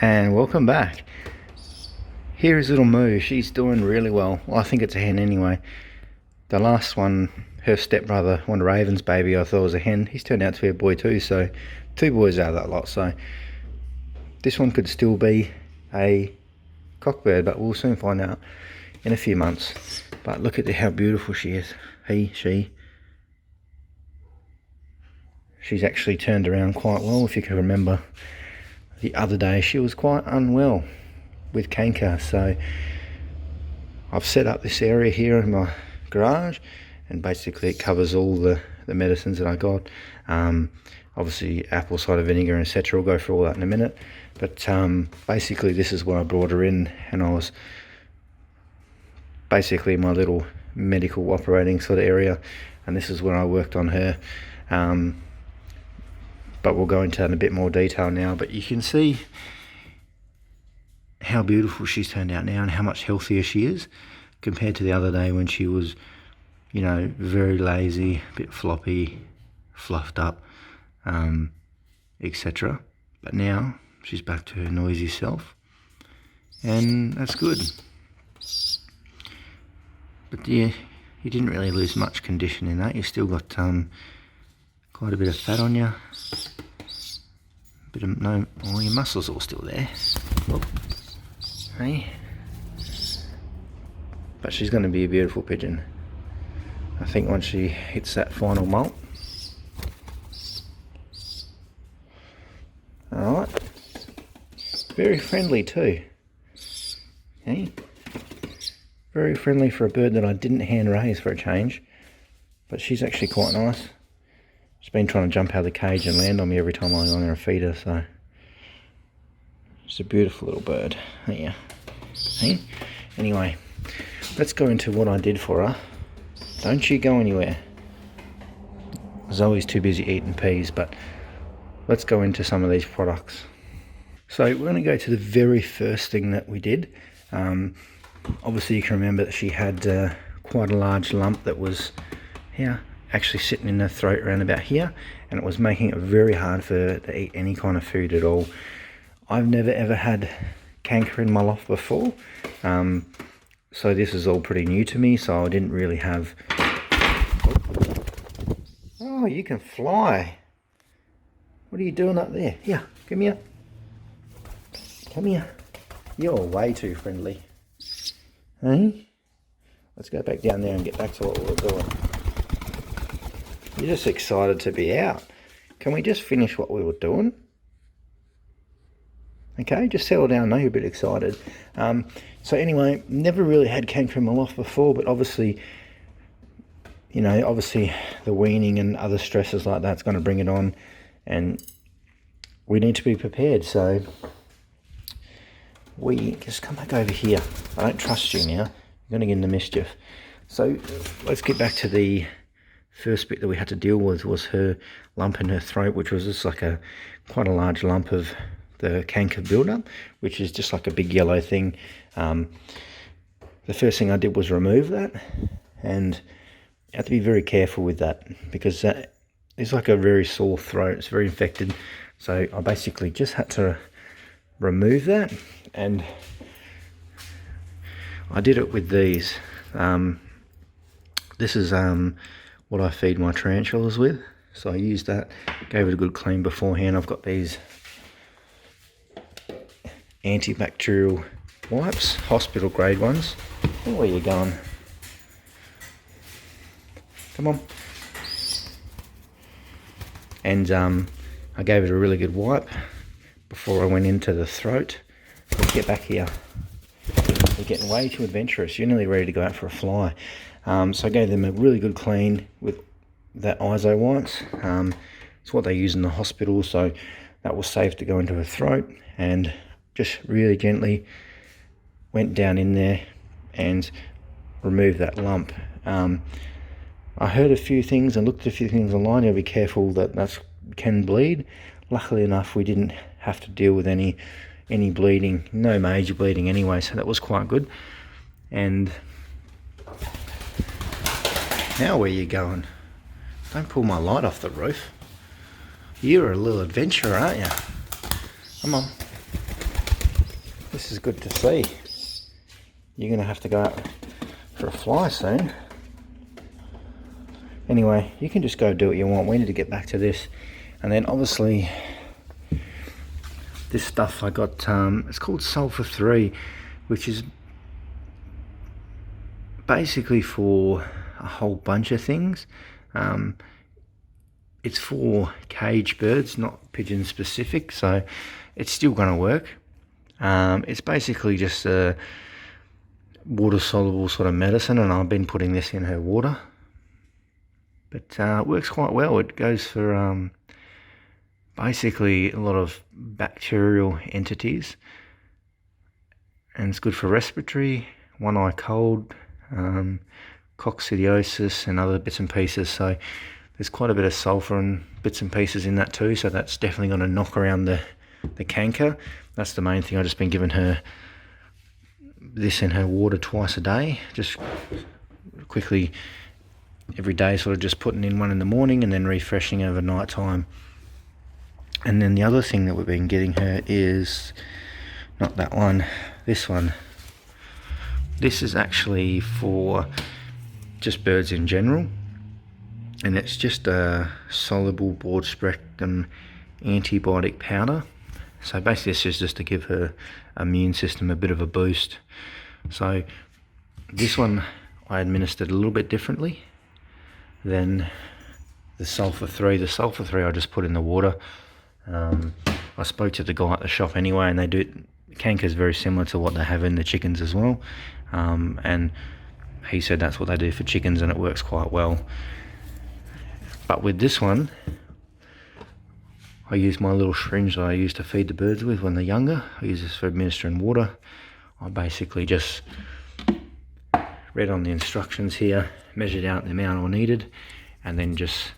And welcome back. Here is little Moo. She's doing really well. I think it's a hen anyway. The last one, her stepbrother, one of Raven's baby, I thought was a hen. He's turned out to be a boy too, so 2 boys out of that lot. So this one could still be a cockbird, but we'll soon find out in a few months. But look at how beautiful she is. She's actually turned around quite well. If you can remember, the other day she was quite unwell with Canker, so I've set up this area here in my garage, and basically it covers all the medicines that I got. Obviously apple cider vinegar and etc. We'll go through all that in a minute, but basically this is where I brought her in, and I was basically my little medical operating sort of area, and this is where I worked on her. But we'll go into that in a bit more detail now. But you can see how beautiful she's turned out now and how much healthier she is compared to the other day when she was, you know, very lazy, a bit floppy, fluffed up, etc. But now she's back to her noisy self, and that's good. But yeah, you didn't really lose much condition in that. You still got quite a bit of fat on you. Bit of all your muscles all still there. Oh, hey. But she's going to be a beautiful pigeon. I think once she hits that final molt. Alright. Very friendly too. Hey. Very friendly for a bird that I didn't hand raise for a change. But she's actually quite nice. She's been trying to jump out of the cage and land on me every time I go on her and feed her, so she's a beautiful little bird. Yeah. Hey? Anyway, let's go into what I did for her. Don't you go anywhere. Zoe's too busy eating peas, but let's go into some of these products. So we're going to go to the very first thing that we did. Obviously you can remember that she had quite a large lump that was here, actually sitting in her throat around about here, and it was making it very hard for her to eat any kind of food at all. I've never ever had canker in my loft before, so this is all pretty new to me, so I didn't really have... Oh, you can fly. What are you doing up there? Here, come here. Come here. You're way too friendly. Hey? Let's go back down there and get back to what we were doing. You're just excited to be out. Can we just finish what we were doing? Okay, just settle down. I know you're a bit excited. So anyway, never really had canker in my loft before, but obviously, you know, obviously the weaning and other stresses like that's going to bring it on, and we need to be prepared. So we just come back over here. I don't trust you now. You're going to get into mischief. So let's get back to the first bit that we had to deal with, was her lump in her throat, which was just like quite a large lump of the canker buildup, which is just like a big yellow thing. The first thing I did was remove that, and you have to be very careful with that because it's like a very sore throat. It's very infected. So I basically just had to remove that, and I did it with these. This is what I feed my tarantulas with, so I used that, gave it a good clean beforehand. I've got these antibacterial wipes, hospital grade ones. Oh, where are you going? Come on. And I gave it a really good wipe before I went into the throat. Let's get back here. We're getting way too adventurous. You're nearly ready to go out for a fly. So I gave them a really good clean with that ISO wipes. It's what they use in the hospital, so that was safe to go into her throat, and just really gently went down in there and removed that lump. I heard a few things and looked at a few things online. You'll be careful that can bleed. Luckily enough, we didn't have to deal with any bleeding, no major bleeding anyway, so that was quite good. And now where you going? Don't pull my light off the roof. You're a little adventurer, aren't you? Come on. this is good to see. You're going to have to go out for a fly soon. Anyway, you can just go do what you want. We need to get back to this. And then obviously, this stuff I got, it's called sulfa 3, which is basically for a whole bunch of things. It's for cage birds, not pigeon specific, so it's still going to work. It's basically just a water soluble sort of medicine, and I've been putting this in her water. But it works quite well. It goes for basically a lot of bacterial entities, and it's good for respiratory, one-eye cold, coccidiosis and other bits and pieces. So there's quite a bit of sulfur and bits and pieces in that too, so that's definitely going to knock around the canker. That's the main thing. I've just been giving her this in her water twice a day, just quickly every day, sort of just putting in one in the morning and then refreshing over night time. And then the other thing that we've been getting her is not that one, this one. This is actually for just birds in general, and it's just a soluble broad spectrum antibiotic powder. So basically this is just to give her immune system a bit of a boost. So this one I administered a little bit differently than the sulfa 3. The sulfa 3 I just put in the water. I spoke to the guy at the shop anyway, and they do, Canker is very similar to what they have in the chickens as well, and he said that's what they do for chickens, and it works quite well. But with this one, I use my little syringe that I used to feed the birds with when they're younger. I use this for administering water. I basically just read on the instructions here, measured out the amount I needed, and then just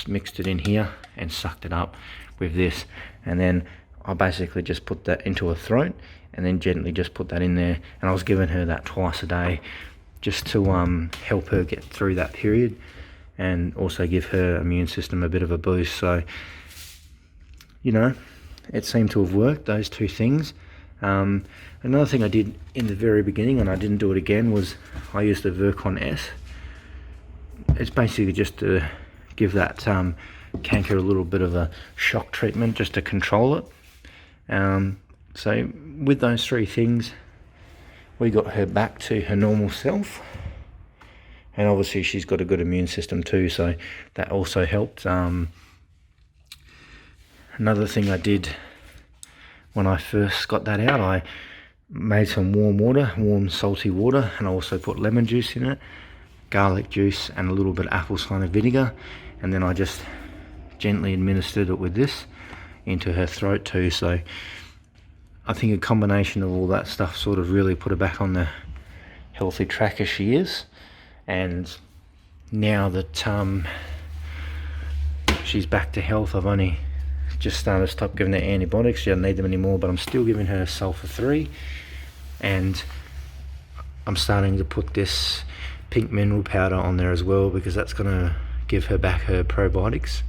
mixed it in here and sucked it up with this. And then I basically just put that into her throat and then gently just put that in there. And I was giving her that twice a day just to help her get through that period and also give her immune system a bit of a boost. So, you know, it seemed to have worked, those two things. Another thing I did in the very beginning, and I didn't do it again, was I used the Virkon S. It's basically just to give that canker a little bit of a shock treatment just to control it. So with those three things, we got her back to her normal self, and obviously she's got a good immune system too, so that also helped. Another thing I did when I first got that out, I made some warm salty water, and I also put lemon juice in it, garlic juice and a little bit of apple cider vinegar, and then I just gently administered it with this into her throat too. So I think a combination of all that stuff sort of really put her back on the healthy track as she is. And now that she's back to health, I've only just started to stop giving her antibiotics. She doesn't need them anymore, but I'm still giving her sulfa 3, and I'm starting to put this pink mineral powder on there as well, because that's going to give her back her probiotics,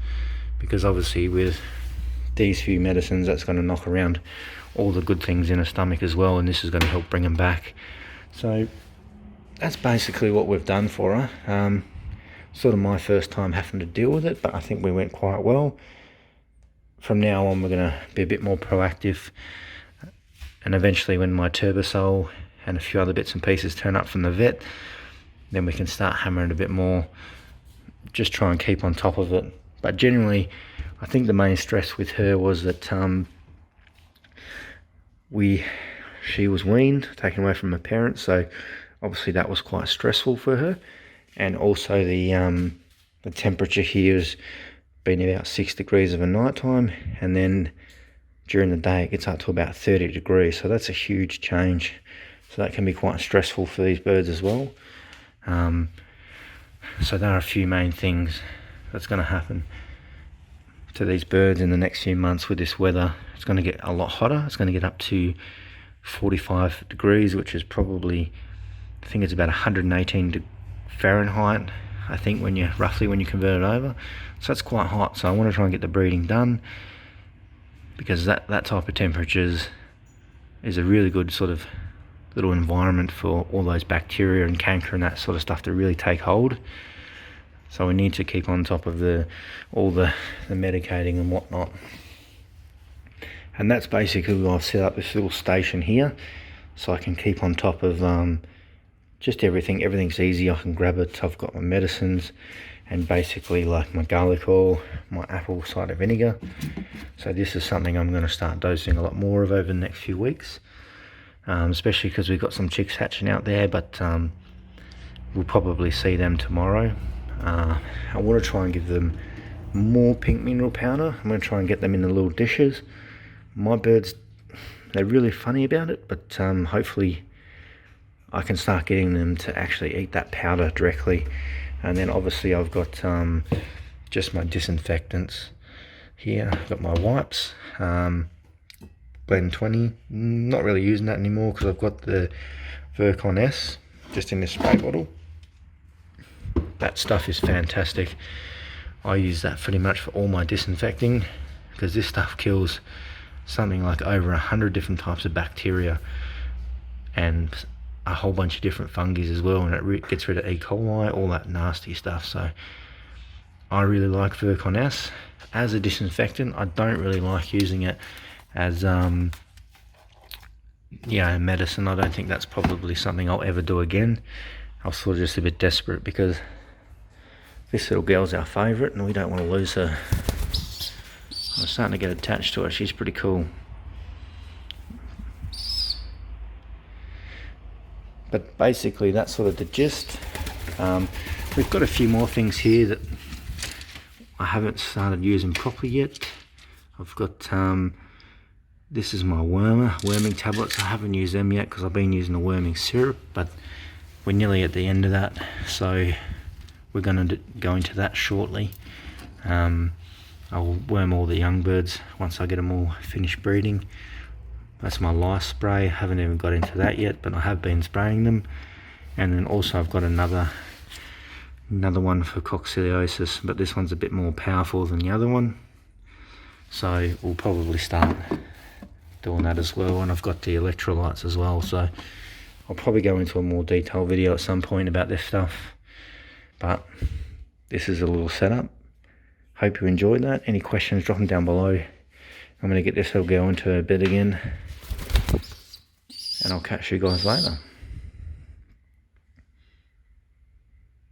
because obviously with these few medicines that's going to knock around all the good things in her stomach as well, and this is going to help bring them back. So that's basically what we've done for her. Sort of my first time having to deal with it, but I think we went quite well. From now on, we're going to be a bit more proactive, and eventually when my Turbosol and a few other bits and pieces turn up from the vet, then we can start hammering a bit more, just try and keep on top of it. But generally, I think the main stress with her was that she was weaned, taken away from her parents, so obviously that was quite stressful for her. And also the temperature here has been about 6 degrees of a night time, and then during the day it gets up to about 30 degrees, so that's a huge change. So that can be quite stressful for these birds as well. So there are a few main things that's going to happen to these birds in the next few months with this weather. It's going to get a lot hotter. It's going to get up to 45 degrees, which is probably, I think it's about 118 Fahrenheit, I think, when you convert it over. So that's quite hot. So I want to try and get the breeding done, because that type of temperatures is a really good sort of little environment for all those bacteria and canker and that sort of stuff to really take hold. So we need to keep on top of all the medicating and whatnot. And that's basically why I've set up this little station here, so I can keep on top of just everything. Everything's easy, I can grab it. I've got my medicines and basically like my garlic oil, my apple cider vinegar. So this is something I'm going to start dosing a lot more of over the next few weeks, especially because we've got some chicks hatching out there, but we'll probably see them tomorrow. I want to try and give them more pink mineral powder. I'm going to try and get them in the little dishes. My birds, they're really funny about it, but hopefully I can start getting them to actually eat that powder directly. And then obviously I've got just my disinfectants here. I've got my wipes, Blend 20. Not really using that anymore because I've got the Virkon S just in this spray bottle. That stuff is fantastic. I use that pretty much for all my disinfecting, because this stuff kills something like over 100 different types of bacteria and a whole bunch of different fungi as well, and it gets rid of E. coli, all that nasty stuff. So I really like Virkon S as a disinfectant. I don't really like using it as medicine. I don't think that's probably something I'll ever do again. I was sort of just a bit desperate because this little girl's our favourite and we don't want to lose her. I'm starting to get attached to her. She's pretty cool. But basically that's sort of the gist. We've got a few more things here that I haven't started using properly yet. I've got this is my worming tablets. I haven't used them yet because I've been using the worming syrup, but we're nearly at the end of that, so we're going to go into that shortly. I'll worm all the young birds once I get them all finished breeding. That's my lice spray. I haven't even got into that yet, but I have been spraying them. And then also I've got another one for coccidiosis, but this one's a bit more powerful than the other one. So we'll probably start doing that as well. And I've got the electrolytes as well, so I'll probably go into a more detailed video at some point about this stuff. But this is a little setup. Hope you enjoyed that. Any questions, drop them down below. I'm going to get this little girl into her bed again, and I'll catch you guys later.